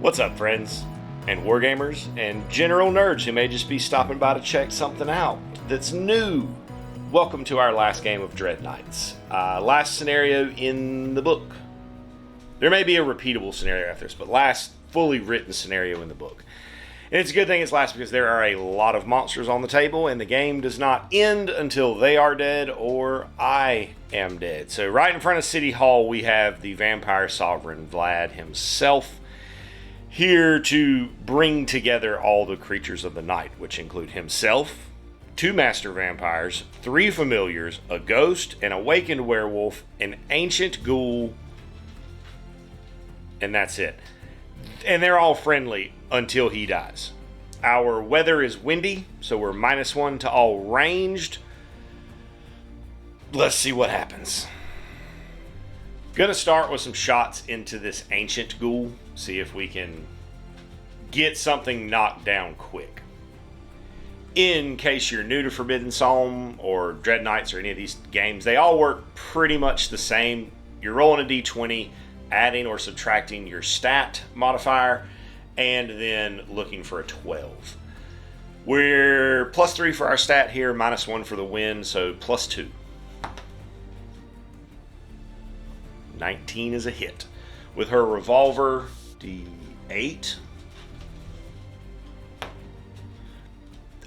What's up, friends, and wargamers, and general nerds who may just be stopping by to check something out that's new? Welcome to our last game of Dread Knights. Last scenario in the book. There may be a repeatable scenario after this, but last fully written scenario in the book. And it's a good thing it's last because there are a lot of monsters on the table, and the game does not end until they are dead or I am dead. So right in front of City Hall, we have the Vampire Sovereign, Vlad himself, here to bring together all the creatures of the night, which include himself, 2 master vampires, 3 familiars, a ghost, an awakened werewolf, an ancient ghoul, and that's it. And they're all friendly until he dies. Our weather is windy, so we're -1 to all ranged. Let's see what happens. Gonna start with some shots into this ancient ghoul. See if we can get something knocked down quick. In case you're new to Forbidden Psalm or Dread Knights or any of these games, they all work pretty much the same. You're rolling a d20, adding or subtracting your stat modifier, and then looking for a 12. We're +3 for our stat here, -1 for the win, so +2. 19 is a hit. With her revolver, D8.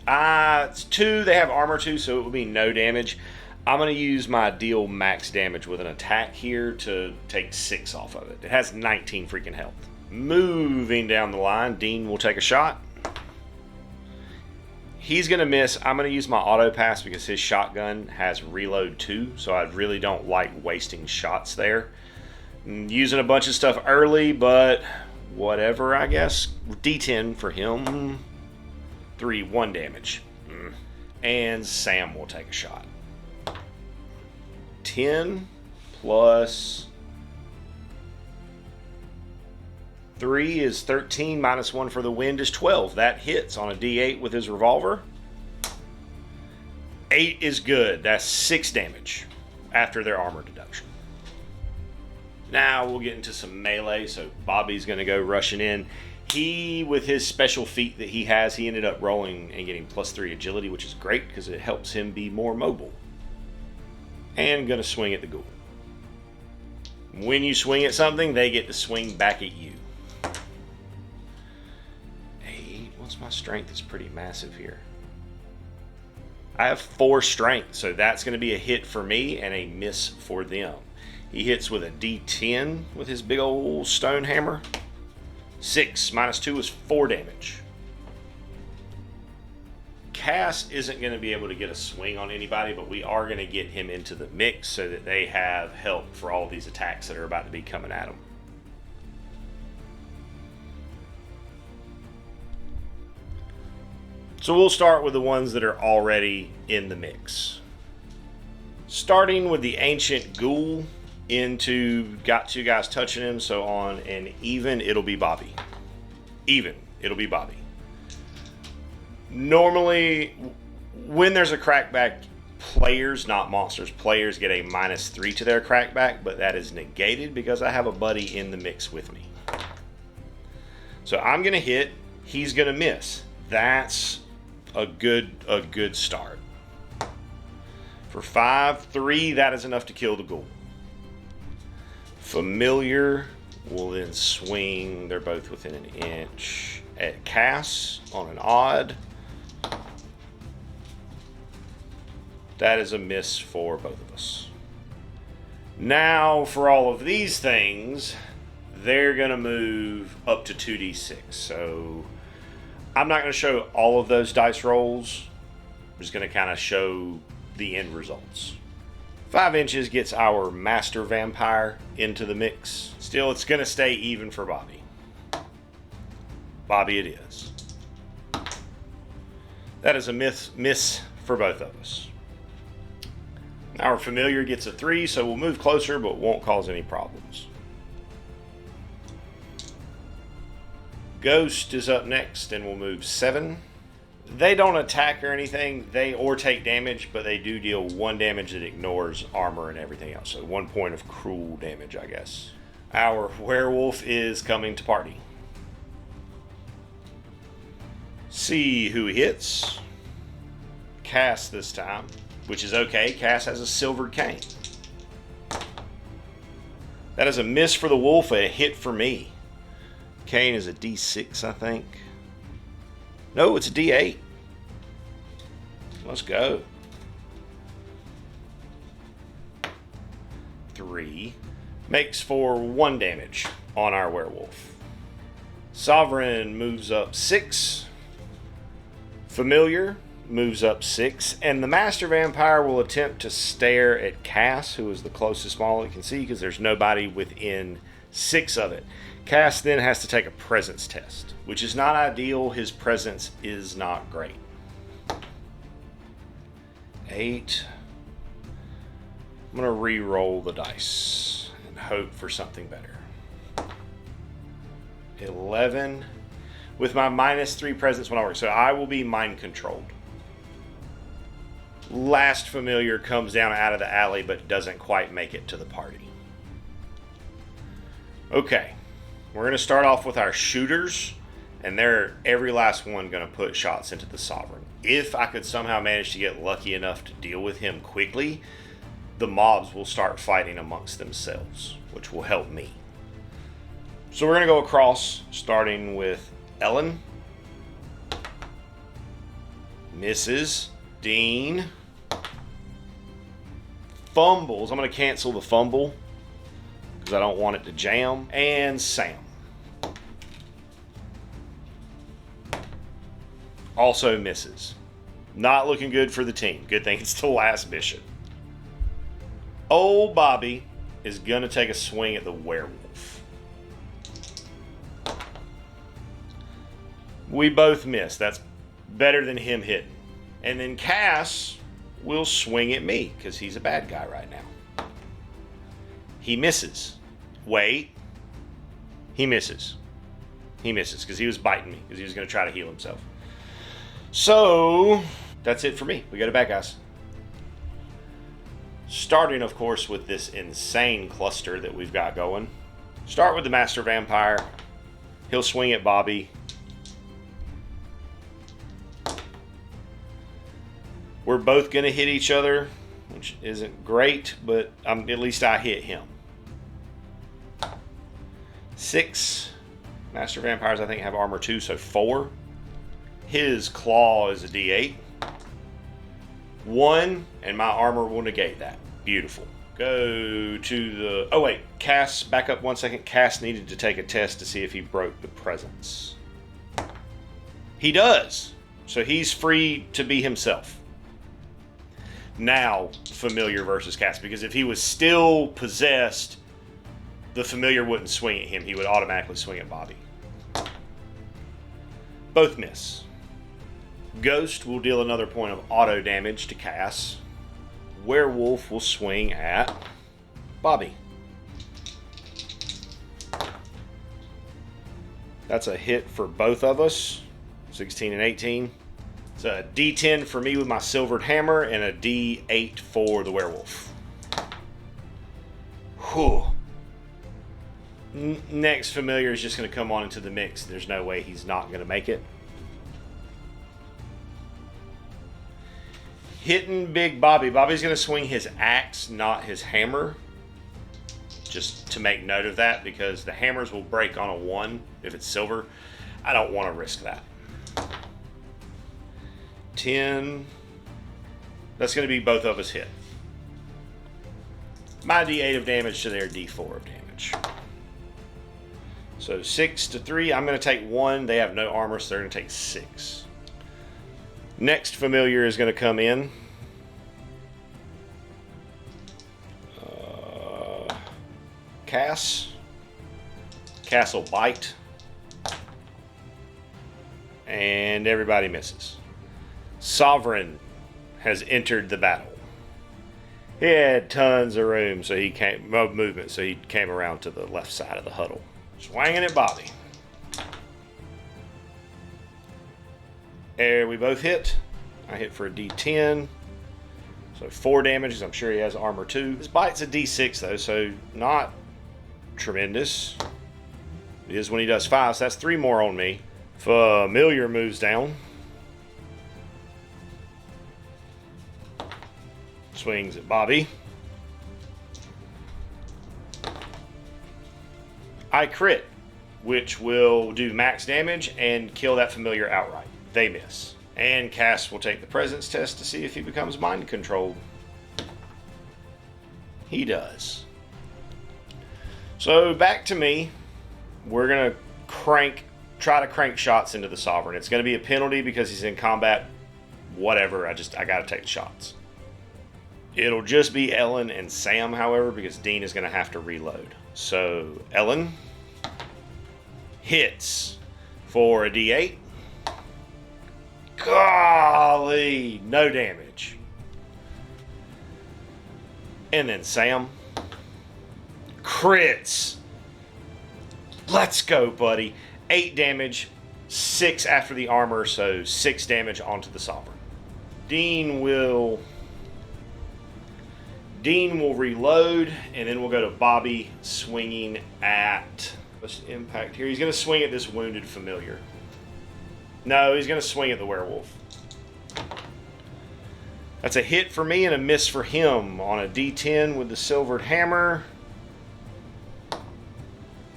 It's 2. They have armor 2, so it will be no damage. I'm going to use my deal max damage with an attack here to take 6 off of it. It has 19 freaking health. Moving down the line, Dean will take a shot. He's going to miss. I'm going to use my auto pass because his shotgun has reload 2, so I really don't like wasting shots there. I'm using a bunch of stuff early, but whatever, I guess. D10 for him. 3, 1 damage. And Sam will take a shot. 10 plus 3 is 13, -1 for the wind is 12. That hits on a D8 with his revolver. 8 is good. That's 6 damage after their armor deduction. Now we'll get into some melee. So Bobby's going to go rushing in. He, with his special feat that he has, he ended up rolling and getting +3 agility, which is great because it helps him be more mobile. And going to swing at the ghoul. When you swing at something, they get to swing back at you. 8. What's my strength? It's pretty massive here. I have 4 strength, so that's going to be a hit for me and a miss for them. He hits with a D10 with his big old stone hammer. 6 -2 is 4 damage. Cass isn't going to be able to get a swing on anybody, but we are going to get him into the mix so that they have help for all of these attacks that are about to be coming at them. So we'll start with the ones that are already in the mix. Starting with the ancient ghoul got 2 guys touching him, so on an even, it'll be Bobby. Even, it'll be Bobby. Normally, when there's a crackback, players, not monsters, players get a -3 to their crackback, but that is negated because I have a buddy in the mix with me. So I'm going to hit, he's going to miss. That's a good start. For 5, 3, that is enough to kill the ghoul. Familiar will then swing, they're both within an inch, at Cass on an odd. That is a miss for both of us. Now, for all of these things, they're going to move up to 2d6. So, I'm not going to show all of those dice rolls. I'm just going to kind of show the end results. 5 inches gets our master vampire into the mix. Still, it's going to stay even for Bobby. Bobby it is. That is a miss for both of us. Our familiar gets a 3, so we'll move closer, but won't cause any problems. Ghost is up next, and we'll move 7. They don't attack or anything, or take damage, but they do deal 1 damage that ignores armor and everything else. So 1 point of cruel damage, I guess. Our werewolf is coming to party. See who hits. Cass this time, which is okay. Cass has a silvered cane. That is a miss for the wolf, a hit for me. Cane is a D6, I think. No, it's a D8. Let's go. 3. Makes for 1 damage on our werewolf. Sovereign moves up 6. Familiar moves up 6. And the Master Vampire will attempt to stare at Cass, who is the closest small it can see, because there's nobody within 6 of it. Cass then has to take a presence test, which is not ideal. His presence is not great. 8. I'm going to re-roll the dice and hope for something better. 11. With my -3 presence when I work. So I will be mind controlled. Last familiar comes down out of the alley but doesn't quite make it to the party. Okay. We're going to start off with our shooters. And they're every last one going to put shots into the Sovereign. If I could somehow manage to get lucky enough to deal with him quickly, the mobs will start fighting amongst themselves, which will help me. So we're going to go across, starting with Ellen. Misses. Dean. Fumbles. I'm going to cancel the fumble because I don't want it to jam. And Sam. Also misses. Not looking good for the team. Good thing it's the last mission. Old Bobby is going to take a swing at the werewolf. We both miss. That's better than him hitting. And then Cass will swing at me because he's a bad guy right now. He misses. Wait. He misses. He misses because he was biting me because he was going to try to heal himself. So, that's it for me. We got it back, guys. Starting, of course, with this insane cluster that we've got going. Start with the Master Vampire. He'll swing at Bobby. We're both going to hit each other, which isn't great, but at least I hit him. 6. Master Vampires, I think, have armor 2, so 4. His claw is a D8. 1, and my armor will negate that. Beautiful. Go to the... Oh, wait. Cass, back up 1 second. Cass needed to take a test to see if he broke the presence. He does. So he's free to be himself. Now, familiar versus Cass. Because if he was still possessed, the familiar wouldn't swing at him. He would automatically swing at Bobby. Both miss. Ghost will deal another point of auto damage to Cass. Werewolf will swing at Bobby. That's a hit for both of us. 16 and 18. It's a D10 for me with my silvered hammer and a D8 for the werewolf. Whew. Next familiar is just going to come on into the mix. There's no way he's not going to make it. Hitting Big Bobby. Bobby's going to swing his axe, not his hammer. Just to make note of that, because the hammers will break on a 1 if it's silver. I don't want to risk that. 10. That's going to be both of us hit. My D8 of damage to their D4 of damage. So 6 to 3. I'm going to take 1. They have no armor, so they're going to take 6. Next familiar is going to come in. Cass. Cass will bite. And everybody misses. Sovereign has entered the battle. He had tons of room, so he came movement, so he came around to the left side of the huddle. Swinging at Bobby. There, we both hit. I hit for a D10. So 4 damages. I'm sure he has armor 2. His bite's a D6 though, so not tremendous. It is when he does 5, so that's 3 more on me. Familiar moves down. Swings at Bobby. I crit, which will do max damage and kill that familiar outright. They miss. And Cass will take the presence test to see if he becomes mind controlled. He does. So back to me. We're going to try to crank shots into the Sovereign. It's going to be a penalty because he's in combat. Whatever, I got to take the shots. It'll just be Ellen and Sam, however, because Dean is going to have to reload. So Ellen hits for a D8. Golly, no damage. And then Sam crits. Let's go, buddy. 8 damage, 6 after the armor, so 6 damage onto the Sovereign. Dean will reload, and then we'll go to Bobby swinging at... What's the impact here? He's going to swing at this wounded familiar. No, he's going to swing at the werewolf. That's a hit for me and a miss for him on a D10 with the silvered hammer.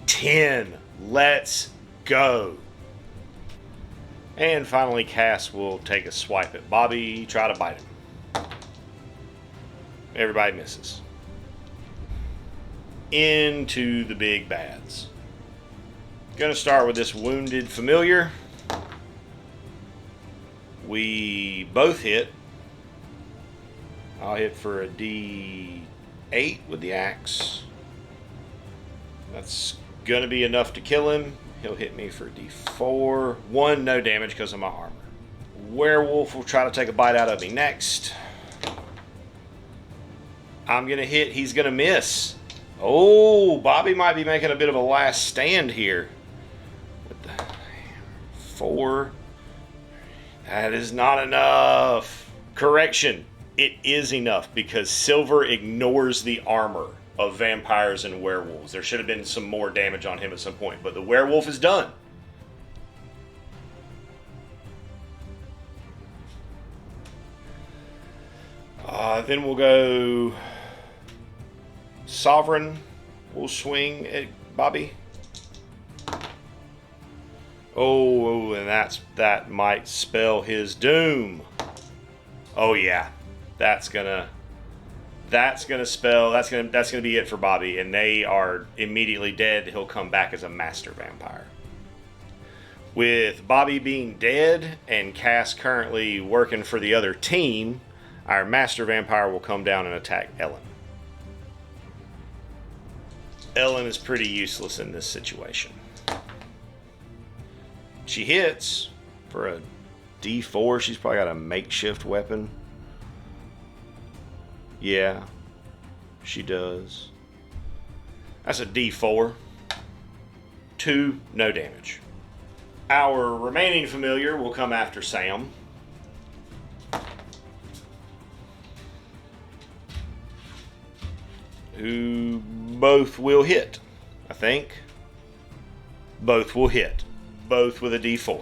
10. Let's go. And finally, Cass will take a swipe at Bobby, try to bite him. Everybody misses. Into the big bads. Gonna start with this wounded familiar. We both hit. I'll hit for a D8 with the axe. That's gonna be enough to kill him. He'll hit me for D4. 1, no damage because of my armor. Werewolf will try to take a bite out of me next. I'm gonna hit, he's gonna miss. Oh, Bobby might be making a bit of a last stand here. With the 4. That is not enough. Correction, it is enough because silver ignores the armor of vampires and werewolves. There should have been some more damage on him at some point, but the werewolf is done. Then we'll go Sovereign. We'll swing at Bobby. Oh, and that might spell his doom. Oh yeah, that's gonna be it for Bobby, and they are immediately dead. He'll come back as a master vampire. With Bobby being dead and Cass currently working for the other team, our master vampire will come down and attack Ellen. Ellen is pretty useless in this situation. She hits for a D4. She's probably got a makeshift weapon. Yeah, she does. That's a D4. 2, no damage. Our remaining familiar will come after Sam. Who both will hit, I think. Both will hit. Both with a D4.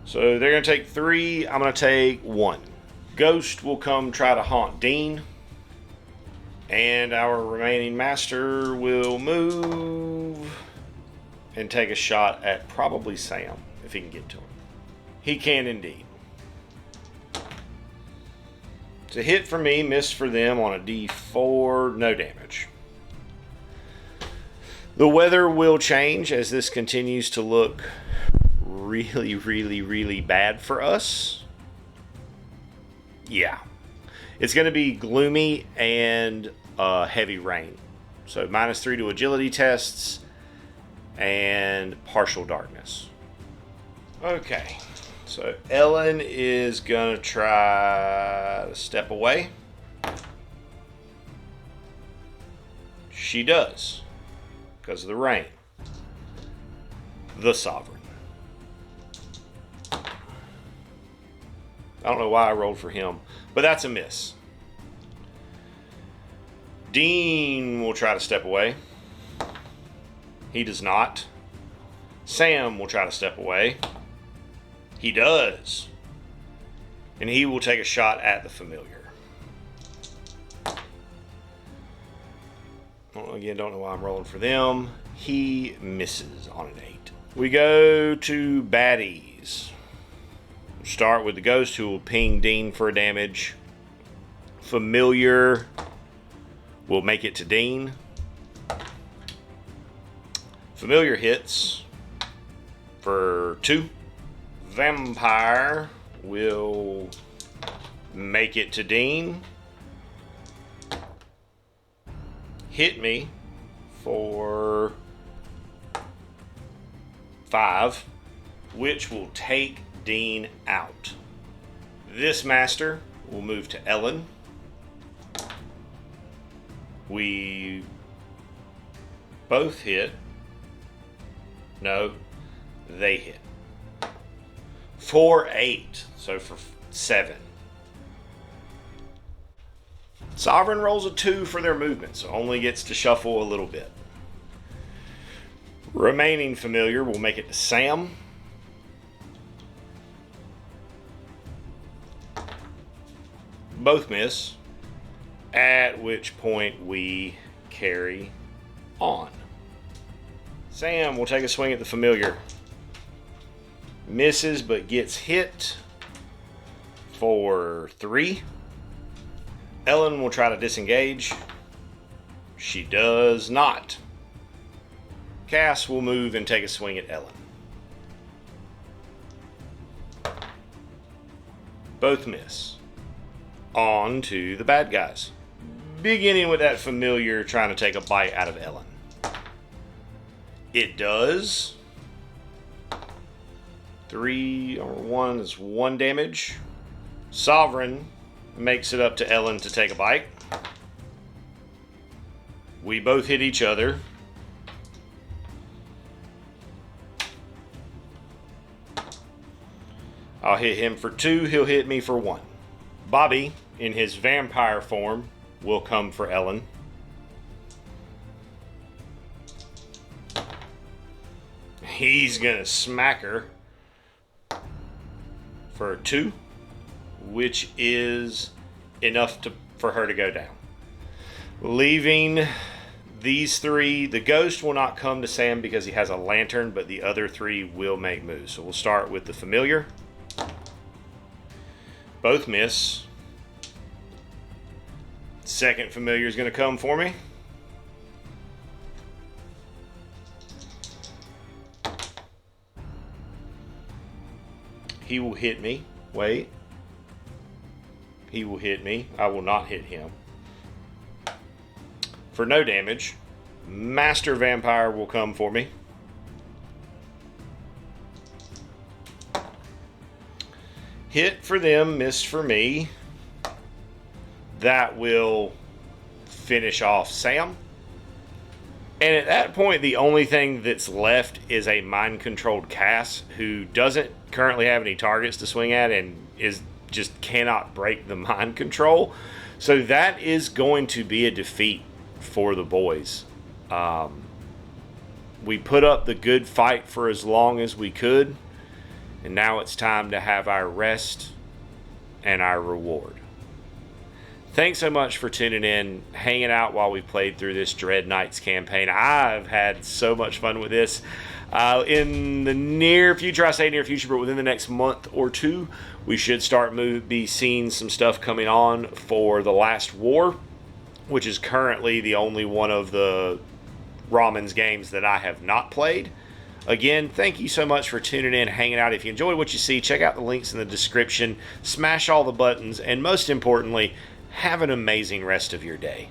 So they're going to take 3. I'm going to take 1. Ghost will come try to haunt Dean. And our remaining master will move and take a shot at probably Sam, if he can get to him. He can indeed. It's a hit for me, miss for them on a D4, no damage. The weather will change as this continues to look really, really, really bad for us. Yeah. It's going to be gloomy and heavy rain. So -3 to agility tests and partial darkness. Okay. So Ellen is going to try to step away. She does. Because of the rain. The Sovereign. I don't know why I rolled for him, but that's a miss. Dean will try to step away. He does not. Sam will try to step away. He does. And he will take a shot at the familiar. Again, don't know why I'm rolling for them. He misses on an 8. We go to baddies. Start with the ghost, who will ping Dean for damage. Familiar will make it to Dean. Familiar hits for 2. Vampire will make it to Dean. Hit me for 5, which will take Dean out. This master will move to Ellen. We both hit. No, they hit. For 8, so for 7. Sovereign rolls a 2 for their movement, so only gets to shuffle a little bit. Remaining familiar will make it to Sam. Both miss, at which point we carry on. Sam will take a swing at the familiar. Misses, but gets hit for 3. Ellen will try to disengage. She does not. Cass will move and take a swing at Ellen. Both miss. On to the bad guys. Beginning with that familiar trying to take a bite out of Ellen. It does. 3 or 1 is 1 damage. Sovereign makes it up to Ellen to take a bite. We both hit each other. I'll hit him for 2, he'll hit me for 1. Bobby, in his vampire form, will come for Ellen. He's gonna smack her for 2, which is enough for her to go down. Leaving these 3, the ghost will not come to Sam because he has a lantern, but the other 3 will make moves. So we'll start with the familiar. Both miss. Second familiar is going to come for me. He will hit me. Wait. He will hit me. I will not hit him. For no damage. Master Vampire will come for me. Hit for them, miss for me. That will finish off Sam. And at that point, the only thing that's left is a mind-controlled Cass, who doesn't currently have any targets to swing at and just cannot break the mind control. So that is going to be a defeat for the boys. We put up the good fight for as long as we could, and now it's time to have our rest and our reward. Thanks so much for tuning in, hanging out while we played through this Dread Knights campaign. I've had so much fun with this. In the near future, I say near future, but within the next month or 2, we should start be seeing some stuff coming on for The Last War, which is currently the only one of the Ramon's games that I have not played. Again, thank you so much for tuning in, hanging out. If you enjoyed what you see, check out the links in the description, smash all the buttons, and most importantly, have an amazing rest of your day.